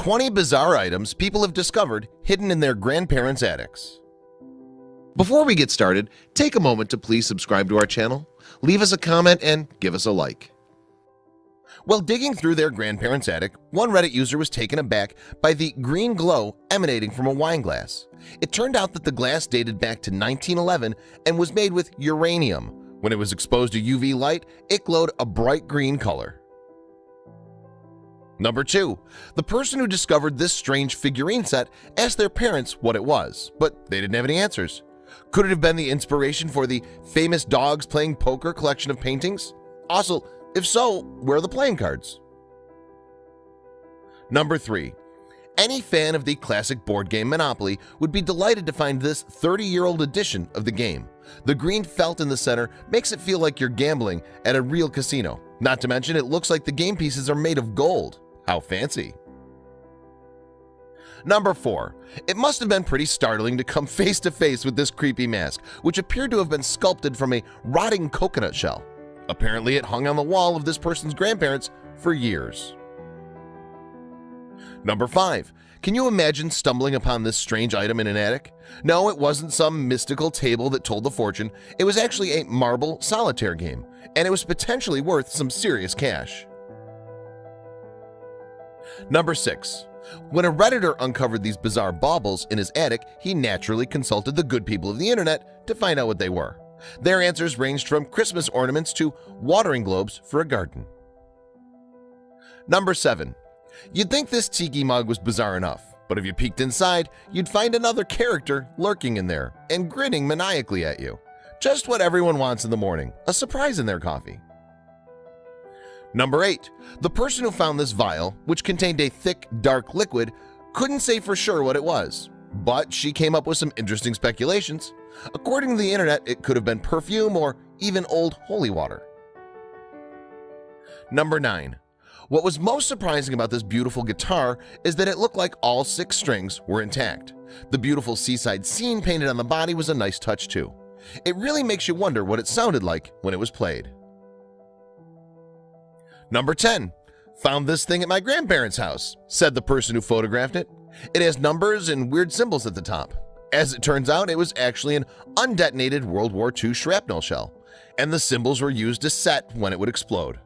20 bizarre items people have discovered hidden in their grandparents' attics. Before we get started, take a moment to please subscribe to our channel, leave us a comment, and give us a like. While digging through their grandparents' attic, one Reddit user was taken aback by the green glow emanating from a wine glass. It turned out that the glass dated back to 1911 and was made with uranium. When it was exposed to UV light, it glowed a bright green color. Number 2. The person who discovered this strange figurine set asked their parents what it was, but they didn't have any answers. Could it have been the inspiration for the famous dogs playing poker collection of paintings? Also, if so, where are the playing cards? Number 3. Any fan of the classic board game Monopoly would be delighted to find this 30-year-old edition of the game. The green felt in the center makes it feel like you're gambling at a real casino. Not to mention, it looks like the game pieces are made of gold. How fancy! Number 4. It must have been pretty startling to come face to face with this creepy mask, which appeared to have been sculpted from a rotting coconut shell. Apparently, it hung on the wall of this person's grandparents for years. Number 5. Can you imagine stumbling upon this strange item in an attic? No, it wasn't some mystical table that told the fortune. It was actually a marble solitaire game, and it was potentially worth some serious cash. Number 6. When a Redditor uncovered these bizarre baubles in his attic, he naturally consulted the good people of the internet to find out what they were. Their answers ranged from Christmas ornaments to watering globes for a garden. Number 7. You'd think this tiki mug was bizarre enough, but if you peeked inside, you'd find another character lurking in there and grinning maniacally at you. Just what everyone wants in the morning, a surprise in their coffee. Number 8. The person who found this vial, which contained a thick, dark liquid, couldn't say for sure what it was, but she came up with some interesting speculations. According to the internet, it could have been perfume or even old holy water. Number 9. What was most surprising about this beautiful guitar is that it looked like all 6 strings were intact. The beautiful seaside scene painted on the body was a nice touch too. It really makes you wonder what it sounded like when it was played. Number 10. Found this thing at my grandparents' house, said the person who photographed it. It has numbers and weird symbols at the top. As it turns out, it was actually an undetonated World War II shrapnel shell, and the symbols were used to set when it would explode.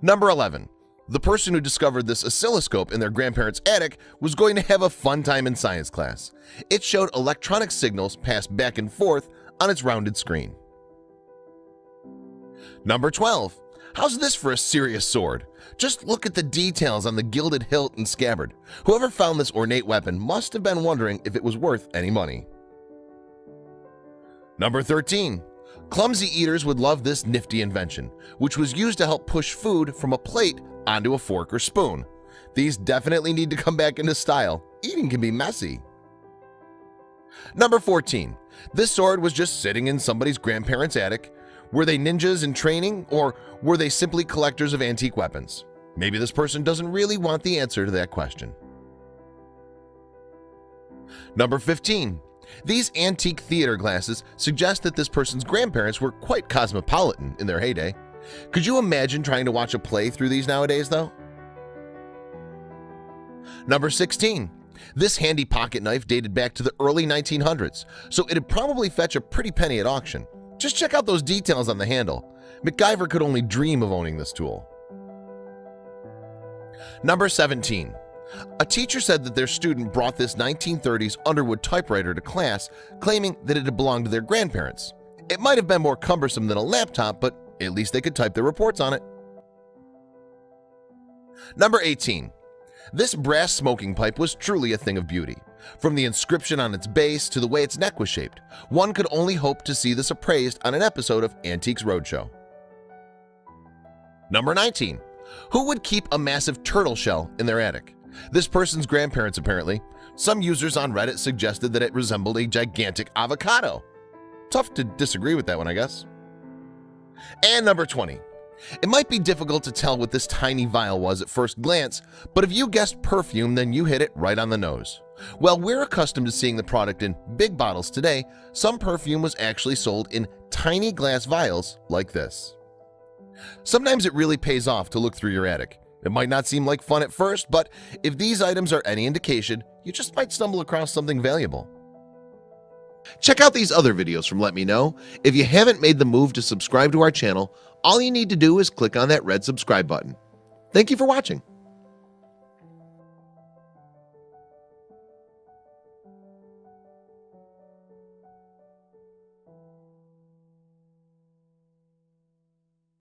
Number 11. The person who discovered this oscilloscope in their grandparents' attic was going to have a fun time in science class. It showed electronic signals passed back and forth on its rounded screen. Number 12. How's this for a serious sword? Just look at the details on the gilded hilt and scabbard. Whoever found this ornate weapon must have been wondering if it was worth any money. Number 13. Clumsy eaters would love this nifty invention, which was used to help push food from a plate onto a fork or spoon. These definitely need to come back into style. Eating can be messy. Number 14. This sword was just sitting in somebody's grandparents' attic. Were they ninjas in training, or were they simply collectors of antique weapons? Maybe this person doesn't really want the answer to that question. Number 15. These antique theater glasses suggest that this person's grandparents were quite cosmopolitan in their heyday. Could you imagine trying to watch a play through these nowadays, though? Number 16. This handy pocket knife dated back to the early 1900s, so it'd probably fetch a pretty penny at auction. Just check out those details on the handle. MacGyver could only dream of owning this tool. Number 17. A teacher said that their student brought this 1930s Underwood typewriter to class, claiming that it had belonged to their grandparents. It might have been more cumbersome than a laptop, but at least they could type their reports on it. Number 18. This brass smoking pipe was truly a thing of beauty. From the inscription on its base to the way its neck was shaped, one could only hope to see this appraised on an episode of Antiques Roadshow. Number 19. Who would keep a massive turtle shell in their attic? This person's grandparents, apparently. Some users on Reddit suggested that it resembled a gigantic avocado. Tough to disagree with that one, I guess. And number 20. It might be difficult to tell what this tiny vial was at first glance, but if you guessed perfume, then you hit it right on the nose. While we're accustomed to seeing the product in big bottles today, some perfume was actually sold in tiny glass vials like this. Sometimes it really pays off to look through your attic. It might not seem like fun at first, but if these items are any indication, you just might stumble across something valuable. Check out these other videos from Let Me Know. If you haven't made the move to subscribe to our channel, all you need to do is click on that red subscribe button. Thank you for watching.